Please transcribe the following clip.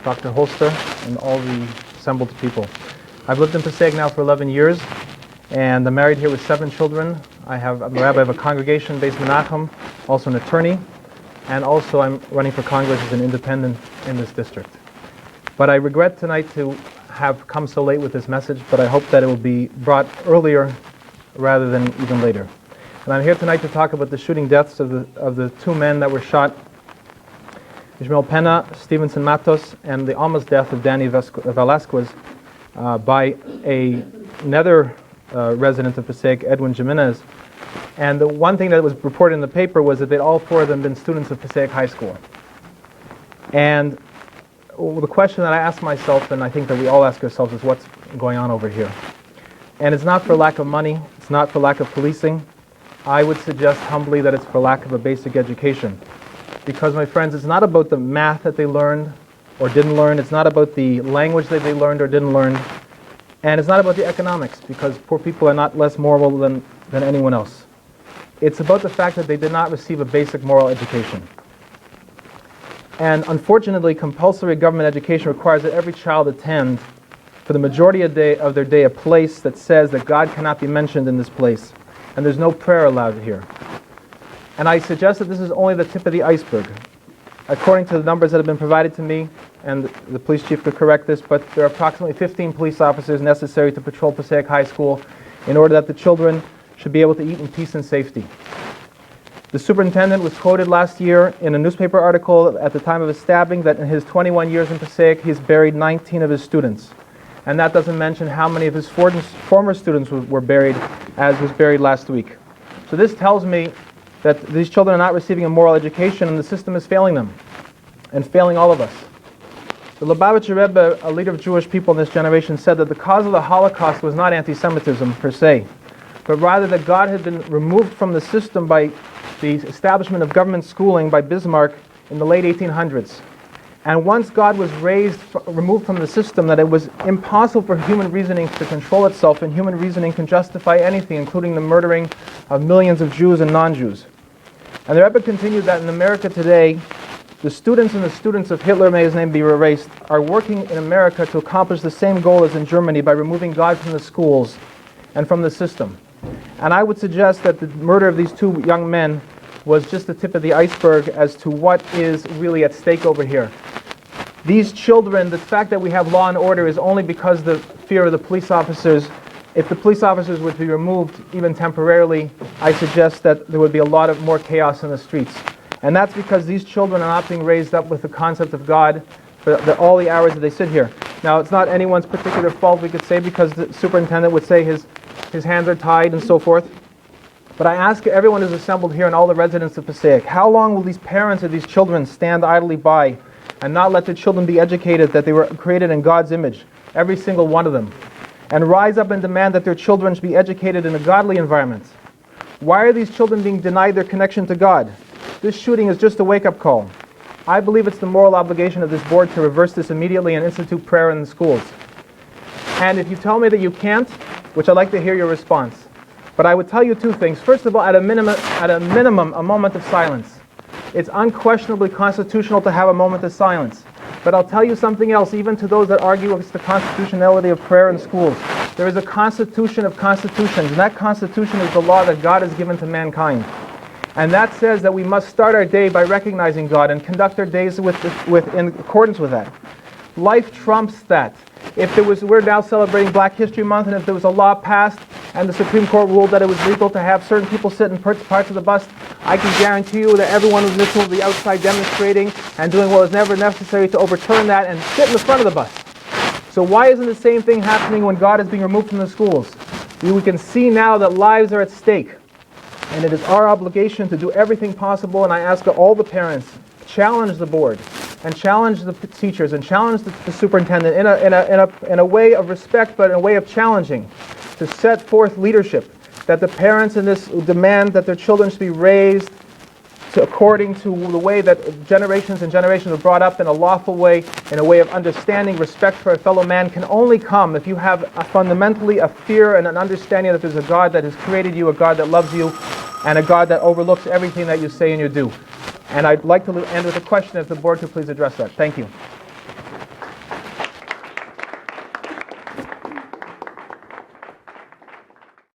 Dr. Holster, and all the assembled people. I've lived in Passaic now for 11 years, and I'm married here with 7 children. I'm a rabbi of a congregation based in Menachem, also an attorney, and also I'm running for Congress as an independent in this district. But I regret tonight to have come so late with this message, but I hope that it will be brought earlier rather than even later. And I'm here tonight to talk about the shooting deaths of the 2 men that were shot, Ishmael Pena, Stevenson Matos, and the almost death of Danny Velasquez by another resident of Passaic, Edwin Jimenez. And the one thing that was reported in the paper was that all 4 of them been students of Passaic High School. And the question that I ask myself, and I think that we all ask ourselves, is what's going on over here? And it's not for lack of money, it's not for lack of policing. I would suggest humbly that it's for lack of a basic education. Because, my friends, it's not about the math that they learned or didn't learn, it's not about the language that they learned or didn't learn, and it's not about the economics, because poor people are not less moral than anyone else. It's about the fact that they did not receive a basic moral education. And unfortunately, compulsory government education requires that every child attend, for the majority of their day, a place that says that God cannot be mentioned in this place. And there's no prayer allowed here. And I suggest that this is only the tip of the iceberg. According to the numbers that have been provided to me, and the police chief could correct this, but there are approximately 15 police officers necessary to patrol Passaic High School in order that the children should be able to eat in peace and safety. The superintendent was quoted last year in a newspaper article at the time of his stabbing that in his 21 years in Passaic, he's buried 19 of his students. And that doesn't mention how many of his former students were buried, as was buried last week. So this tells me that these children are not receiving a moral education, and the system is failing them, and failing all of us. The Lubavitcher Rebbe, a leader of Jewish people in this generation, said that the cause of the Holocaust was not anti-Semitism per se, but rather that God had been removed from the system by the establishment of government schooling by Bismarck in the late 1800s. And once God was removed from the system, that it was impossible for human reasoning to control itself, and human reasoning can justify anything, including the murdering of millions of Jews and non-Jews. And the Rebbe continued that in America today, the students and the students of Hitler, may his name be erased, are working in America to accomplish the same goal as in Germany by removing God from the schools and from the system. And I would suggest that the murder of these 2 young men was just the tip of the iceberg as to what is really at stake over here. These children, the fact that we have law and order is only because the fear of the police officers. If the police officers were to be removed, even temporarily, I suggest that there would be a lot of more chaos in the streets. And that's because these children are not being raised up with the concept of God for all the hours that they sit here. Now, it's not anyone's particular fault, we could say, because the superintendent would say his hands are tied and so forth. But I ask everyone who's assembled here and all the residents of Passaic, how long will these parents of these children stand idly by and not let their children be educated that they were created in God's image, every single one of them, and rise up and demand that their children should be educated in a godly environment? Why are these children being denied their connection to God? This shooting is just a wake-up call. I believe it's the moral obligation of this board to reverse this immediately and institute prayer in the schools. And if you tell me that you can't, which I'd like to hear your response, but I would tell you 2 things. First of all, at a minimum, a moment of silence. It's unquestionably constitutional to have a moment of silence. But I'll tell you something else, even to those that argue against the constitutionality of prayer in schools. There is a constitution of constitutions, and that constitution is the law that God has given to mankind. And that says that we must start our day by recognizing God and conduct our days in accordance with that. Life trumps that. We're now celebrating Black History Month, and if there was a law passed and the Supreme Court ruled that it was legal to have certain people sit in parts of the bus, I can guarantee you that everyone who's listening will be outside demonstrating and doing what was never necessary to overturn that and sit in the front of the bus. So why isn't the same thing happening when God is being removed from the schools? We can see now that lives are at stake, and it is our obligation to do everything possible, and I ask all the parents, challenge the board, and challenge the teachers, and challenge the superintendent in a way of respect, but in a way of challenging, to set forth leadership, that the parents in this demand that their children should be raised according to the way that generations and generations were brought up in a lawful way, in a way of understanding, respect for a fellow man, can only come if you have fundamentally a fear and an understanding that there's a God that has created you, a God that loves you, and a God that overlooks everything that you say and you do. And I'd like to end with a question, if the board could please address that. Thank you.